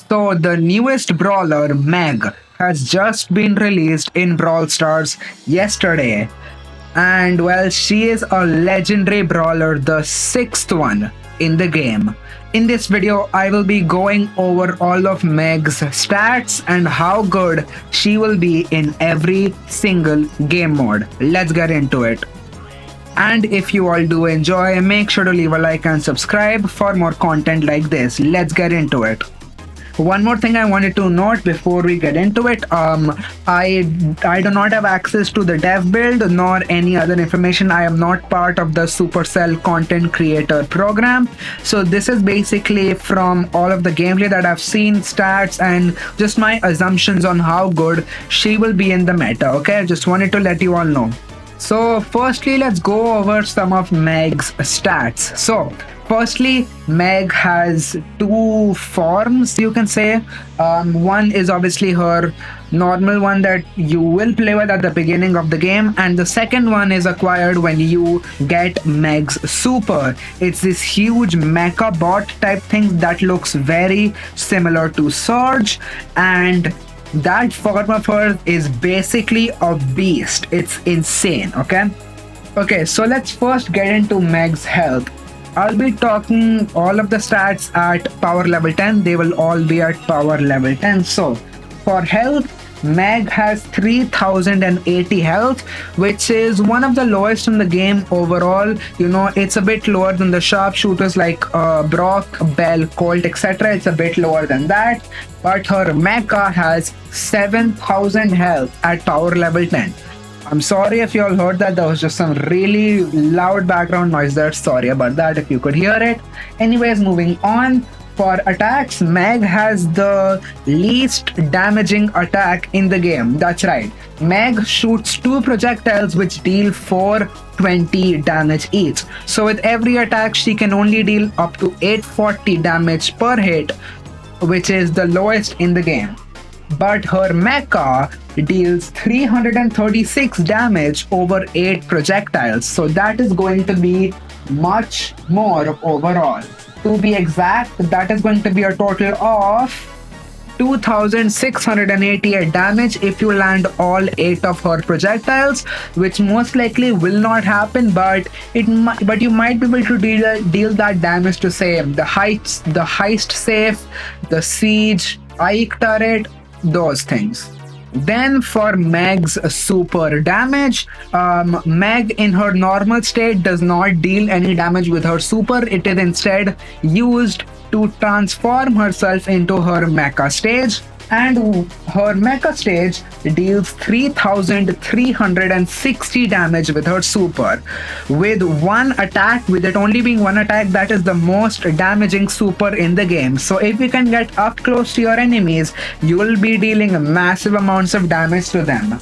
So, the newest brawler, Meg, has just been released in Brawl Stars yesterday. And well, she is a legendary brawler, the sixth one in the game. In this video, I will be going over all of Meg's stats and how good she will be in every single game mode. Let's get into it. And if you all do enjoy, make sure to leave a like and subscribe for more content like this. Let's get into it. One more thing I wanted to note before we get into it, I do not have access to the dev build nor any other information. I am not part of the Supercell content creator program. So this is basically from all of the gameplay that I've seen, stats, and just my assumptions on how good she will be in the meta. Okay, I just wanted to let you all know. So firstly, let's go over some of Meg's stats. So firstly, Meg has two forms, you can say. One is obviously her normal one that you will play with at the beginning of the game, and the second one is acquired when you get Meg's super. It's this huge mecha bot type thing that looks very similar to Surge, and that form of her is basically a beast. It's insane. Okay, so let's first get into Meg's health. I'll be talking all of the stats at power level 10. They will all be at power level 10. So for health, Meg has 3080 health, which is one of the lowest in the game overall. You know, it's a bit lower than the sharpshooters like Brock, Bell, Colt, etc. It's a bit lower than that. But her mecha has 7000 health at power level 10. I'm sorry if you all heard that. There was just some really loud background noise there. Sorry about that if you could hear it. Anyways, moving on. For attacks, Meg has the least damaging attack in the game. That's right. Meg shoots two projectiles which deal 420 damage each. So with every attack, she can only deal up to 840 damage per hit, which is the lowest in the game. But her mecha deals 336 damage over 8 projectiles. So that is going to be much more overall. To be exact, that is going to be a total of 2688 damage if you land all 8 of her projectiles, which most likely will not happen, but you might be able to deal that damage to, say, the heist safe, the siege, Ike turret, those things. Then for Meg's super damage, Meg in her normal state does not deal any damage with her super. It is instead used to transform herself into her mecha stage, and her mecha stage deals 3360 damage with her super. With one attack, with it only being one attack, that is the most damaging super in the game. So if you can get up close to your enemies, you will be dealing massive amounts of damage to them.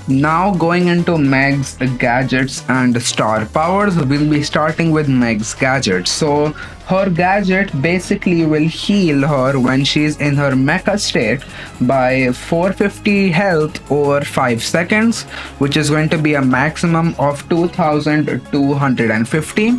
Now going into Meg's gadgets and star powers, we'll be starting with Meg's gadget. So her gadget basically will heal her when she's in her mecha state by 450 health over 5 seconds, which is going to be a maximum of 2250.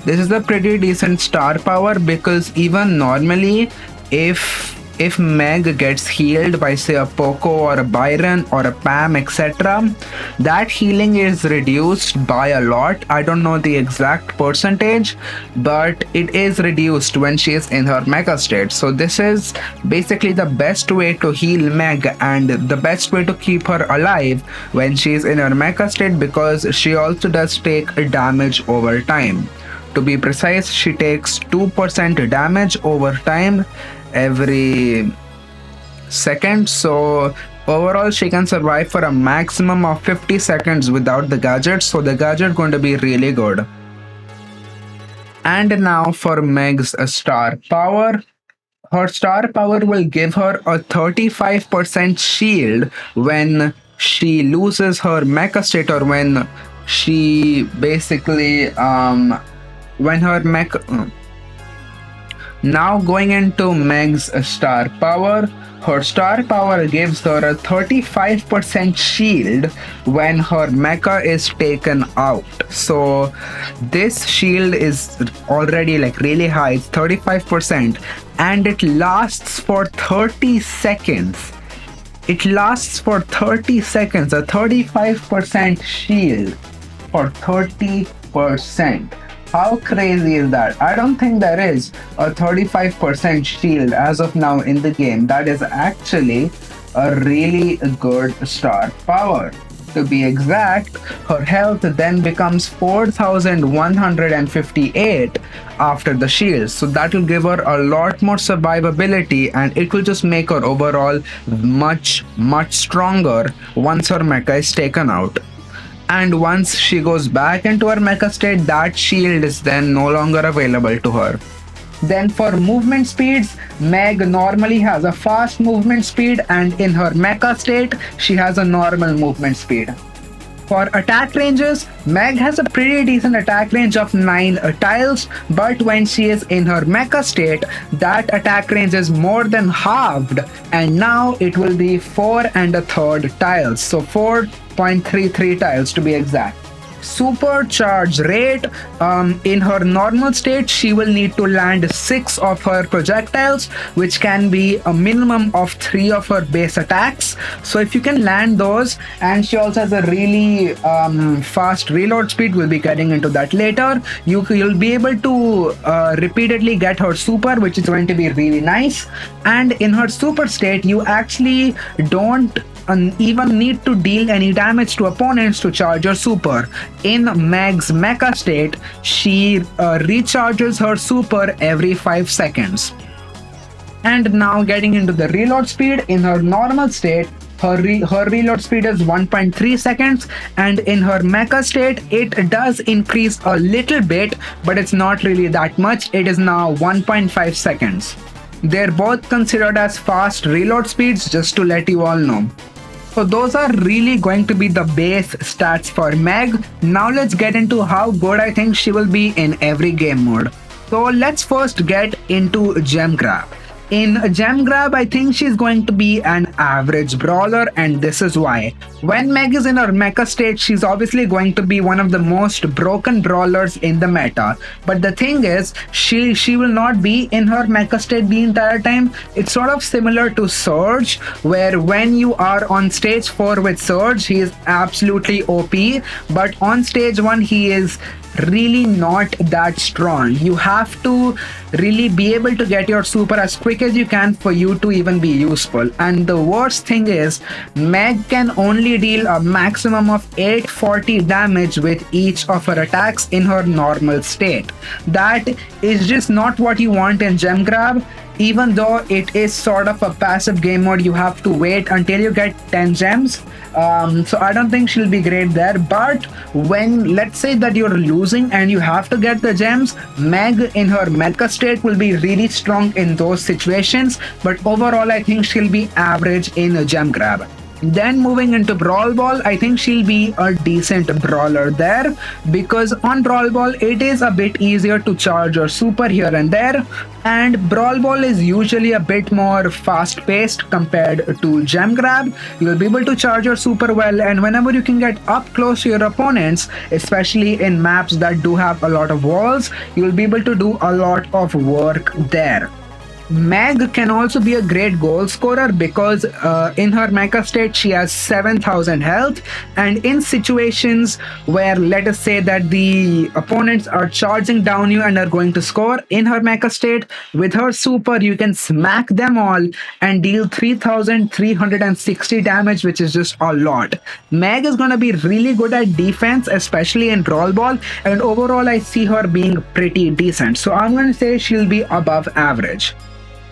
This is a pretty decent star power because even normally if Meg gets healed by, say, a Poco or a Byron or a Pam, etc., that healing is reduced by a lot. I don't know the exact percentage, but it is reduced when she is in her mecha state. So this is basically the best way to heal Meg and the best way to keep her alive when she is in her mecha state, because she also does take damage over time. To be precise, she takes 2% damage over time every second. So overall she can survive for a maximum of 50 seconds without the gadget. So the gadget going to be really good. And now for Meg's star power. Her star power will give her a 35% shield when she loses her mecha state, or when she basically when her mecha Now going into Meg's star power. Her star power gives her a 35% shield when her mecha is taken out. So this shield is already like really high, it's 35%, and it lasts for 30 seconds. It lasts for 30 seconds, a 35% shield for 30%. How crazy is that? I don't think there is a 35% shield as of now in the game. That is actually a really good star power. To be exact, her health then becomes 4158 after the shield. So that will give her a lot more survivability, and it will just make her overall much stronger once her mecha is taken out. And once she goes back into her mecha state, that shield is then no longer available to her. Then for movement speeds, Meg normally has a fast movement speed, and in her mecha state, she has a normal movement speed. For attack ranges, Meg has a pretty decent attack range of 9 tiles, but when she is in her mecha state, that attack range is more than halved, and now it will be 4 1/3 tiles, so 4.33 tiles to be exact. Supercharge rate, in her normal state she will need to land 6 of her projectiles, which can be a minimum of 3 of her base attacks. So if you can land those, and she also has a really fast reload speed, we'll be getting into that later. You'll be able to repeatedly get her super, which is going to be really nice. And in her super state, you actually don't even need to deal any damage to opponents to charge her super. In Meg's mecha state, she recharges her super every 5 seconds. And now getting into the reload speed, in her normal state, her reload speed is 1.3 seconds, and in her mecha state, it does increase a little bit, but it's not really that much. It is now 1.5 seconds. They're both considered as fast reload speeds, just to let you all know. So those are really going to be the base stats for Meg. Now let's get into how good I think she will be in every game mode. So let's first get into Gem Grab. In Gem Grab, I think she's going to be an average brawler, and this is why. When Meg is in her mecha state, she's obviously going to be one of the most broken brawlers in the meta. But the thing is, she will not be in her mecha state the entire time. It's sort of similar to Surge, where when you are on stage 4 with Surge, he is absolutely OP, but on stage 1 he is really not that strong. You have to really be able to get your super as quick as you can for you to even be useful. And the worst thing is, Meg can only deal a maximum of 840 damage with each of her attacks in her normal state. That is just not what you want in Gem Grab. Even though it is sort of a passive game mode, you have to wait until you get 10 gems. So I don't think she'll be great there. But when, let's say that you're losing and you have to get the gems, Meg in her mecha state will be really strong in those situations. But overall, I think she'll be average in a Gem Grab. Then moving into Brawl Ball, I think she'll be a decent brawler there, because on Brawl Ball it is a bit easier to charge your super here and there, and Brawl Ball is usually a bit more fast paced compared to Gem Grab. You'll be able to charge your super well, and whenever you can get up close to your opponents, especially in maps that do have a lot of walls, you'll be able to do a lot of work there. Meg can also be a great goal scorer because in her mecha state she has 7000 health, and in situations where, let us say that the opponents are charging down you and are going to score, in her mecha state with her super you can smack them all and deal 3360 damage, which is just a lot. Meg is going to be really good at defense, especially in Brawl Ball, and overall I see her being pretty decent, so I'm going to say she'll be above average.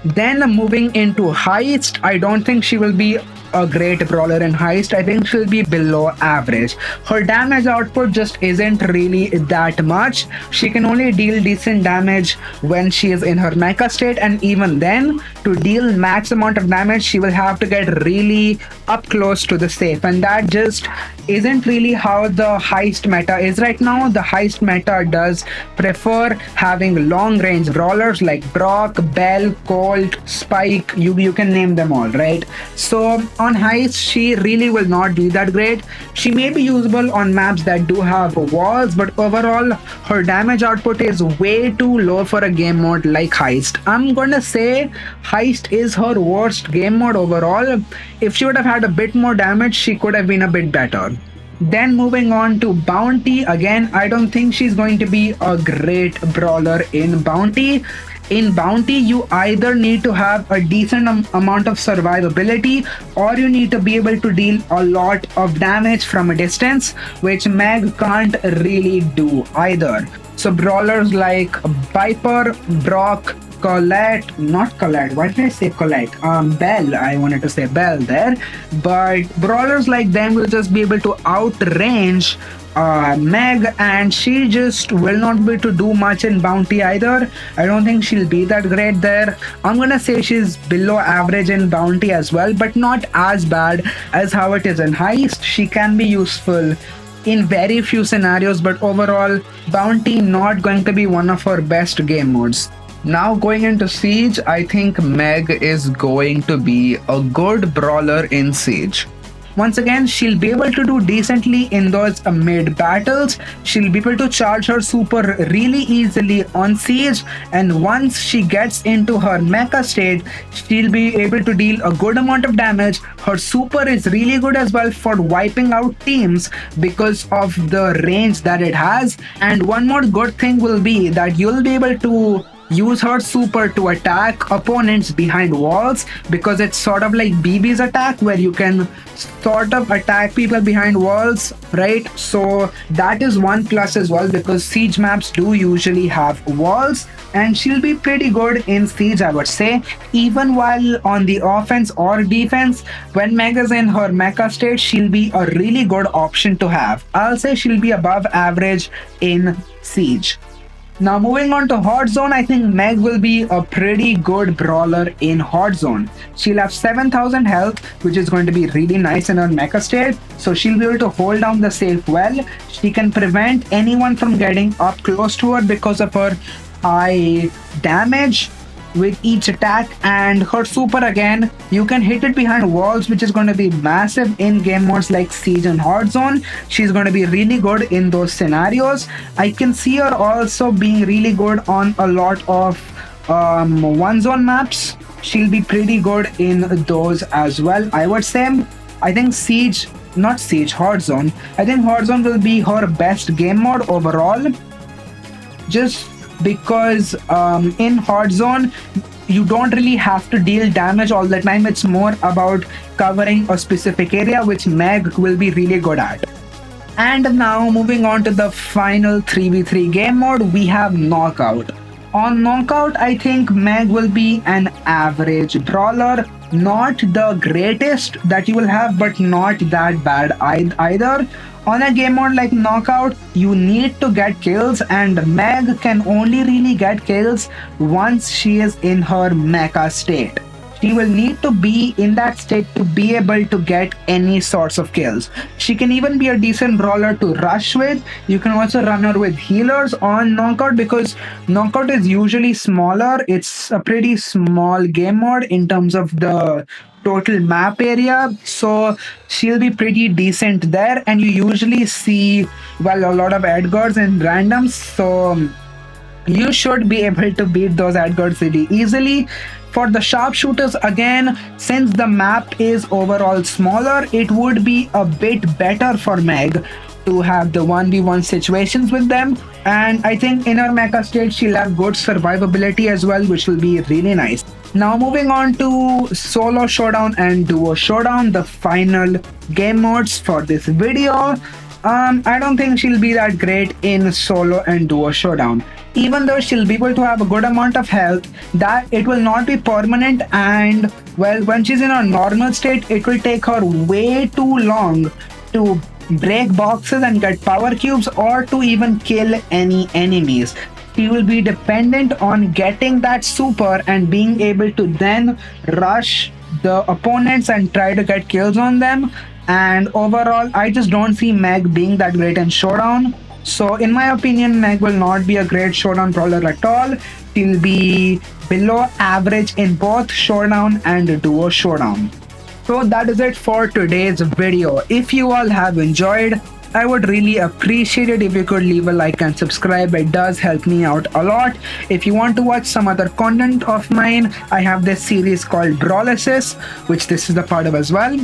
Then moving into Heist, I don't think she will be a great brawler in Heist. I think she'll be below average. Her damage output just isn't really that much. She can only deal decent damage when she is in her mecha state, and even then, to deal max amount of damage, she will have to get really up close to the safe, and that just isn't really how the heist meta is right now. The heist meta does prefer having long range brawlers like Brock, Bell, Colt, Spike. You can name them all, right? So on heist, she really will not be that great. She may be usable on maps that do have walls, but overall, her damage output is way too low for a game mode like heist. I'm gonna say heist is her worst game mode overall. If she would have had a bit more damage, she could have been a bit better. Then moving on to Bounty, again, I don't think she's going to be a great brawler in Bounty. In Bounty, you either need to have a decent amount of survivability or you need to be able to deal a lot of damage from a distance, which Meg can't really do either. So brawlers like Viper, Brock, Colette, not Colette, why did I say Colette? Bell, I wanted to say Bell there. But brawlers like them will just be able to outrange Meg, and she just will not be able to do much in Bounty either. I don't think she'll be that great there. I'm gonna say she's below average in Bounty as well, but not as bad as how it is in Heist. She can be useful in very few scenarios, but overall, Bounty not going to be one of her best game modes. Now going into Siege, I think Meg is going to be a good brawler in Siege. Once again, she'll be able to do decently in those mid battles. She'll be able to charge her super really easily on Siege, and once she gets into her mecha state, she'll be able to deal a good amount of damage. Her super is really good as well for wiping out teams because of the range that it has. And one more good thing will be that you'll be able to use her super to attack opponents behind walls, because it's sort of like BB's attack where you can sort of attack people behind walls, right? So that is one plus as well, because Siege maps do usually have walls, and she'll be pretty good in Siege, I would say. Even while on the offense or defense, when Meg is in her mecha state, she'll be a really good option to have. I'll say she'll be above average in Siege. Now moving on to Hot Zone, I think Meg will be a pretty good brawler in Hot Zone. She'll have 7,000 health, which is going to be really nice in her mecha state. So she'll be able to hold down the safe well. She can prevent anyone from getting up close to her because of her high damage with each attack, and her super, again, you can hit it behind walls, which is going to be massive in game modes like Siege and Hot Zone. She's going to be really good in those scenarios. I can see her also being really good on a lot of one zone maps. She'll be pretty good in those as well, I would say. I think Hot Zone. I think Hot Zone will be her best game mode overall, just because in Hot Zone you don't really have to deal damage all the time. It's more about covering a specific area, which Meg will be really good at. And now moving on to the final 3v3 game mode, we have Knockout. On Knockout, I think Meg will be an average brawler. Not the greatest that you will have, but not that bad either. On a game mode like Knockout, you need to get kills, and Meg can only really get kills once she is in her mecha state. She will need to be in that state to be able to get any sorts of kills. She can even be a decent brawler to rush with. You can also run her with healers on Knockout, because Knockout is usually smaller. It's a pretty small game mode in terms of the total map area, so she'll be pretty decent there. And you usually see, well, a lot of Edgars and randoms, so you should be able to beat those Edgars really easily. For the sharpshooters, again, since the map is overall smaller, it would be a bit better for Meg to have the 1v1 situations with them. And I think in her mecha state, she'll have good survivability as well, which will be really nice. Now moving on to Solo Showdown and Duo Showdown, the final game modes for this video. I don't think she'll be that great in Solo and Duo Showdown. Even though she'll be able to have a good amount of health, that it will not be permanent, and well, when she's in her normal state, it will take her way too long to break boxes and get power cubes, or to even kill any enemies. She will be dependent on getting that super and being able to then rush the opponents and try to get kills on them. And overall, I just don't see Meg being that great in Showdown. So, in my opinion, Meg will not be a great Showdown brawler at all. She'll be below average in both Showdown and Duo Showdown. So that is it for today's video. If you all have enjoyed, I would really appreciate it if you could leave a like and subscribe. It does help me out a lot. If you want to watch some other content of mine, I have this series called Brawlysis, which this is the part of as well.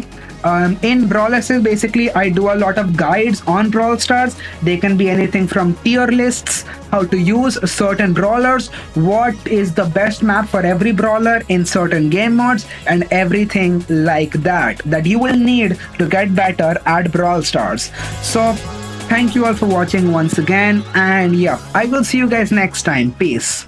In Brawlysis, basically, I do a lot of guides on Brawl Stars. They can be anything from tier lists, how to use certain brawlers, what is the best map for every brawler in certain game modes, and everything like that you will need to get better at Brawl Stars. So thank you all for watching once again, and yeah, I will see you guys next time. Peace.